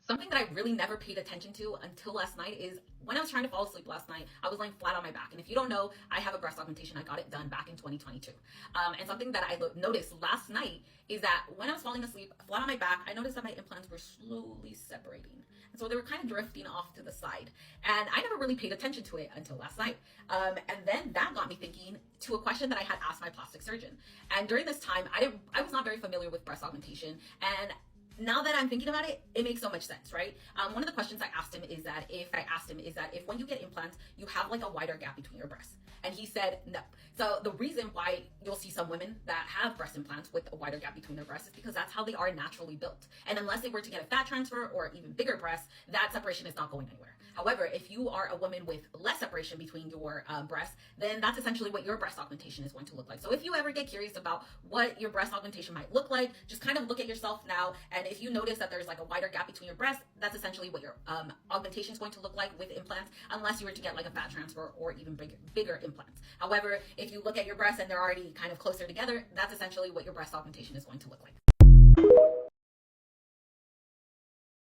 Something that I really never paid attention to until last night is when I was trying to fall asleep last night, I was laying flat on my back. And if you don't know, I have a breast augmentation. I got it done back in 2022. And something that I noticed last night is that when I was falling asleep flat on my back, I noticed that my implants were slowly separating. And so they were kind of drifting off to the side. And I never really paid attention to it until last night. And then that got me thinking to a question that I had asked my plastic surgeon. And during this time, I was not very familiar with breast augmentation. And now that I'm thinking about it, it makes so much sense, right? One of the questions I asked him is that if when you get implants, you have like a wider gap between your breasts. And he said no. So the reason why you'll see some women that have breast implants with a wider gap between their breasts is because that's how they are naturally built. And unless they were to get a fat transfer or even bigger breasts, that separation is not going anywhere. However, if you are a woman with less separation between your breasts, then that's essentially what your breast augmentation is going to look like. So if you ever get curious about what your breast augmentation might look like, just kind of look at yourself now, and if you notice that there's like a wider gap between your breasts, that's essentially what your augmentation is going to look like with implants, unless you were to get like a fat transfer or even bigger implants. However, if you look at your breasts and they're already kind of closer together, that's essentially what your breast augmentation is going to look like.